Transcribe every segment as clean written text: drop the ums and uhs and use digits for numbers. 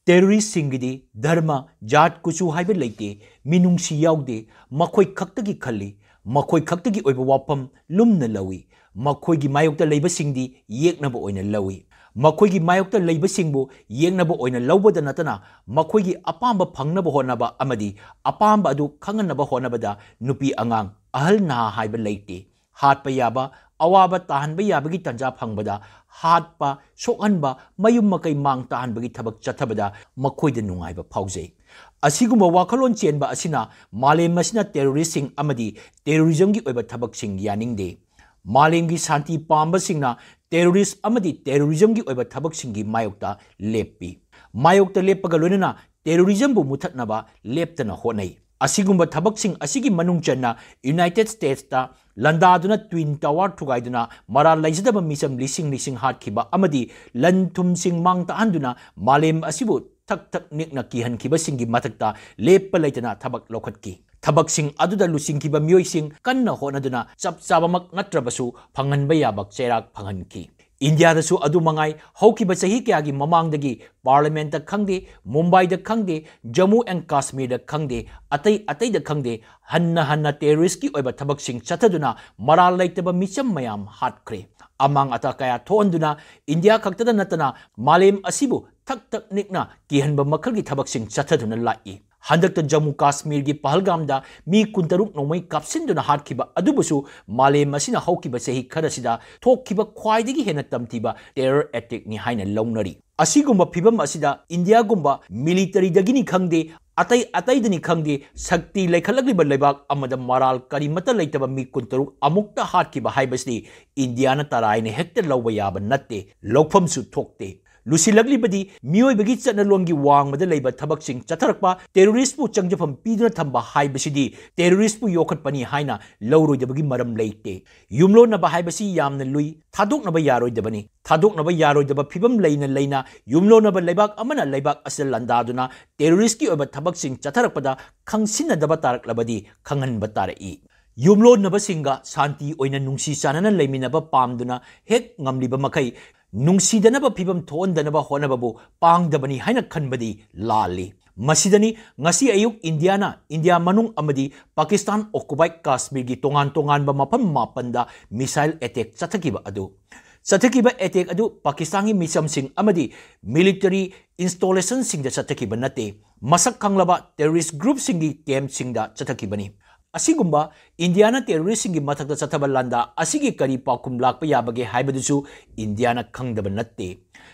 terrorist सिंगिदी धर्म जात कुचु highway लेते मिनुंगसी याउदे मखोय खक्तगी खल्ली मखोय खक्तगी ओइबा वाफम लुमना लवी मखोयगी मायोक्ता लेबा सिंगदी येकनबा ओइना लवी मखोयगी मायोक्ता लेबा सिंगबो येकनबा ओइना लौबदा नतना मखोयगी अपाम्बा फंगनबा होनबा अमदी अपाम्बा अदु खंगनबा होनबदा नुपी अंगांग अहल ना हाइबा लेते हाटपा याबा अवाबा ताहनबा याबगी तंजा फंगबदा हाटपा सोकहनबा मयुम मकई मांग ताहनबगी थबक चथबदा मखोयदा नुंगाइबा फाउजै असिगुम्बा वाखलोन चेनबा असिना मालेम मसिना टेररिस्टिंग अमदी टेररिज्मगी ओइबा थबकसिंग यानिंगदे मालेमगी शांति पांबसिंगना टेररिस्ट अमदी टेररिज्मगी ओइबा थबकसिंगी मायोक्ता लेपी मायोक्ता लेपगा लोनना टेररिज्मबु मुथतनबा लेपतना होनै असिगुम्बा थबकसिंग असिगी मनुंगचना यूनाइटेड स्टेट्स ता लंदादुना ट्विन टावर थुगाइदुना मरा लैजदबा मिसम लिसिंग हाटखिबा अमदी लन थुमसिंग मांग ताहनदुना मालेम असिबु थक थक निकना किहनखिबसिंगी मथक्ता लेप्पा लैतना थबक लौखटकी थबकसिंग अदुदा लुसिंखिबा मियोइसिंग कन्ना होनदुना चप चाबमक नत्रबसु फंगनबा याबक चेराक फंगनकी इंडिया दसु अदु मंगाई हौकिबा चही क्यागी ममांगदगी पार्लियामेंट खंगदे मुंबई द खंगदे जम्मू एंड कश्मीर द खंगदे अतै द खंगदे हन्ना टेररिस्ट की ओइबा थबकसिंग चथदुना मराल लैतबा मिचम मयाम हाटख्रे अमांग अता कया थोंदुना इंडिया खक्तदा नतना मालेम असिबु थक थक निकना किहनबा मखलगी थबकसिंग चथदुना लाई हंदक जम्मू काश्मीर की पहलगामदा मी कुंतरुक नोमई कापसिंदुना हाटखिबा अदुबुसु मालेम असिना हौकिबा चही खरसिदा थोक्खिबा ख्वाइदगी हेना तमथिबा टेरर अटैक नि हाइना लौनरी असिगुम्बा फिबम असिदा इंडिया गुम्बा मिलिटरी दगिनी खंगदे अतै दनी खंगदे शक्ति लेखलगलिबा लेबाक अमदा मराल करिमता लेतबा मी कुंतरुक अमुक्ता हाटखिबा हाइबसि इंडियाना तराइने हेक्टर लौबा याबा नत्ते लौफमसु थोक्ते लुसिलगलिबदी मियोइबगी चटनलोंगी वांगमदा लेबा थबकसिंग चथरकपा टेररिस्टपु चंगजफम पीदुना थंबा हाइबसिदी टेररिस्टपु योखटपनी हाइना लौरोइदबगी मरम लेते युमलोनबा हाइबसि यामना लुई थादोकनबा यारोइदबनी थादोकनबा यारोइदबा फिबम लेना युमलोनबा लेबाक अमना लेबाक असल लंदादुना टेररिस्टकी ओइबा थबकसिंग चथरकपदा खंगसिनदबा तारकलबदी खंगनबा तारई युमलोनबसिंगा शांति ओइना नुंसी चानना लेमिनबा पामदुना हेक ngamliba makai नुंसीदनबा फिबम थोंदनबा होनबबु पांगदबनी हाइना खनबदी लाली मसिदनी ngasi ayuk इंडिया मनुंग अमदी पाकिस्तान ऑक्युपाइड कश्मीर की तोंगान मफम मापंदा मिसाइल अटैक चथकिबा अटैक अदु पाकिस्तान की मिसम सिंह अमदी मिलिटरी इंस्टॉलेशन सिंह चथकिबा नते मसक खंगलबा टेररिस्ट ग्रुप सिंह की कैंप सिंह चथकिबनी असिगुम्बा इंडियाना टेररिस्ट सिंह मथक्ता चथबा लंदा असिगी करी पाकुम लाकपा याबगे हाइबदुसु इंडियाना खंगदबा नत्ते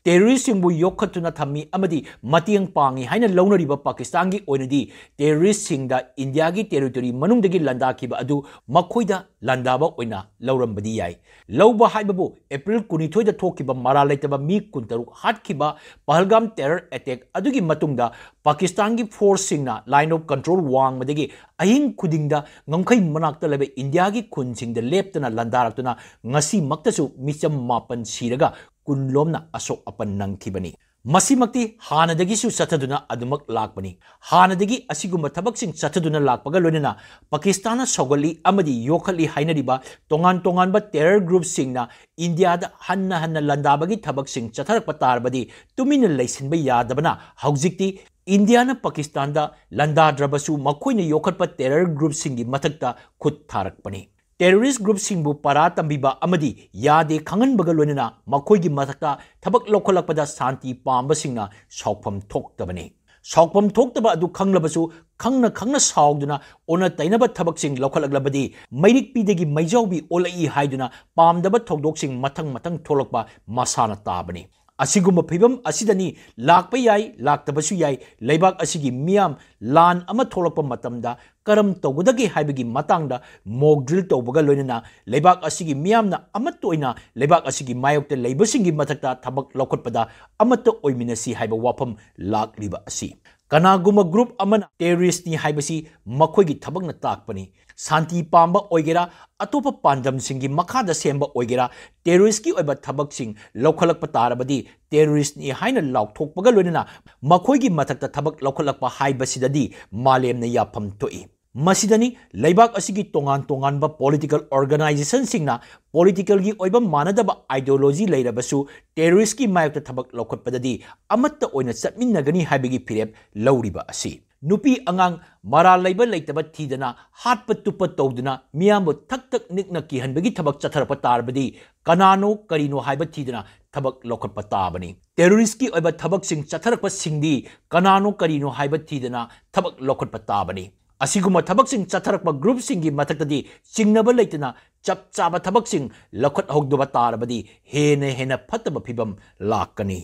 टेररिस्ट सिंहबु योखतुना थम्मी अमदी मतियंग पांगी हाइना लौनरिबा पाकिस्तान की ओइनदी टेररिस्ट सिंहदा इंडिया की टेरिटोरी मनुंगदगी लंदाखिबा अदु मखोइदा लंदाबा ओइना लौरमबदी याय लौबा हाइबबु अप्रैल 19 दा थोकिबा मरा लेतबा मी कुंतरु हाटखिबा पहलगाम टेरर अटैक अदुगी मतुंगदा पाकिस्तान की फोर्स सिंगना लाइन ऑफ कंट्रोल वांगमदगी अहिंग खुदिंगदा ngमखै मनाक्ता लेबे इंडिया की खुनसिंगदा लेप्तना लंदारक्तुना ngasi मक्तसु मिचम मापन सिरगा कुनलोमना असोक अपन नंगखिबनी मसिमक्ति हानदगिसु चथदुना अदुमक लाकबनी हानदगी असिगुम्बा थबकसिंग चथदुना लाकपगा लोनना पाकिस्तान सौगली अमदी योखली हाइनरिबा तोंगान टेरर ग्रुप सिंगना इंडिया दा हन्ना लंदाबगी थबकसिंग चथरकपा तारबदी तुमिन लैसिनबा यादबना हौजिक्ति इंडिया पाकिस्तान दा लंदाद्रबसु मखोइना योखटपा टेरर ग्रुप सिंगी मथक्ता खुद थारकपनी टेररिस्ट ग्रुप सिंबु परा तंबीबा अमदी यादे खंगनबगा लोनना मखोइगी मथक्ता थबक लोखलकपदा शांति पांबसिंगना सौफम थोक्तबने सौफम थोक्तबा अदु खंगलबसु खंगना साउदुना ओना तैनबा थबकसिंग लोखलकलबदी मैरिक पीदगी मैजौबी ओलई हाइदुना पामदबा थौदोकसिंग मथंग थोलकपा मसाना ताबने असिगुम्बा फिबम असिदनी लाकपा याय लाक्तबसु याय लेबाक असिगी मियाम लान अमा थोलकपा मतमदा करम तौगदगे हाइबगी मतंगदा मॉक ड्रिल तौबगा लोइनना लेबाक असिगी मियामना अमत ओइना लेबाक असिगी मायोक्ते लेबसिंगी मथक्ता थबक लौखटपदा अमत ओइमिनसी हाइबा वाफम लाकलिबा असि कनागुमा ग्रुप अमना टेररिस्ट नि हाइबसी मखोइगी थबकना ताकपनी शांति पांबा ओइगेरा अतोप पांडम सिंगी मखादा सेंबा ओइगेरा टेररिस्ट की ओइबा थबकसिंग लौखलकपा तारबदी टेररिस्ट नि हाइना लाउथोकपगा लोइनना मखोइगी मथक्ता थबक लौखलकपा हाइबसिददी मालेमना याफम तोई ꯃꯁꯤꯗꯅꯤ ꯂꯩꯕꯥꯛ ꯑꯁꯤꯒꯤ ꯇꯣꯉꯥꯟ ꯇꯣꯉꯥꯟꯕ ꯄꯣꯂꯤꯇꯤꯀꯦꯜ ꯑꯣꯔꯒꯅꯥꯏꯖꯦꯁꯟꯁꯤꯡꯅ ꯄꯣꯂꯤꯇꯤꯀꯦꯜꯒꯤ ꯑꯣꯏꯕ ꯃꯥꯟꯅꯗꯕ ꯑꯥꯏꯗꯤꯑꯣꯂꯣꯖꯤ ꯂꯩꯔꯕꯁꯨ ꯇꯦꯔꯣꯔꯤꯁꯀꯤ ꯃꯥꯌꯣꯛꯇ ꯊꯕꯛ ꯂꯧꯈꯠꯄꯗꯗꯤ ꯑꯃꯠꯇ ꯑꯣꯏꯅ ꯆꯠꯃꯤꯟꯅꯒꯅꯤ ꯍꯥꯏꯕꯒꯤ ꯐꯤꯔꯦꯞ ꯂꯧꯔꯤꯕ ꯑꯁꯤ ꯅꯨꯄꯤ ꯑꯉꯥꯡ ꯃꯔꯥꯜ ꯂꯩꯕ ꯂꯩꯇꯕ ꯊꯤꯗꯅ ꯍꯥꯠꯄ ꯇꯨꯞꯄ ꯇꯧꯗꯨꯅ ꯃꯤꯌꯥꯝꯕꯨ ꯊꯛ ꯊꯛ ꯅꯤꯛꯅ ꯀꯤꯍꯟꯕꯒꯤ ꯊꯕꯛ ꯆꯠꯊꯔꯛꯄ ꯇꯥꯔꯕꯗꯤ ꯀꯅꯥꯅꯣ ꯀꯔꯤꯅꯣ ꯍꯥꯏꯕ ꯊꯤꯗꯅ ꯊꯕꯛ ꯂꯧꯈꯠꯄ ꯇꯥꯕꯅꯤ ꯇꯦꯔꯣꯔꯤꯁꯀꯤ ꯑꯣꯏꯕ ꯊꯕꯛꯁꯤꯡ ꯆꯠꯊꯔꯛꯄꯁꯤꯡꯗꯤ ꯀꯅꯥꯅꯣ ꯀꯔꯤꯅꯣ ꯍꯥꯏꯕ ꯊꯤꯗꯅ ꯊꯕꯛ ꯂꯧꯈꯠꯄ ꯇꯥꯕꯅꯤ ꯑꯁꯤꯒꯨꯝꯕ ꯊꯕꯛꯁꯤꯡ ꯆꯠꯊꯔꯛꯄ ꯒ꯭ꯔꯨꯞꯁꯤꯡꯒꯤ ꯃꯊꯛꯇꯗꯤ ꯆꯤꯡꯅꯕ ꯂꯩꯇꯅ ꯆꯞ ꯆꯥꯕ ꯊꯕꯛꯁꯤꯡ ꯂꯧꯈꯠꯍꯧꯗꯕ ꯇꯥꯔꯕꯗꯤ ꯍꯦꯟꯅ ꯐꯠꯇꯕ ꯐꯤꯕꯝ ꯂꯥꯛꯀꯅꯤ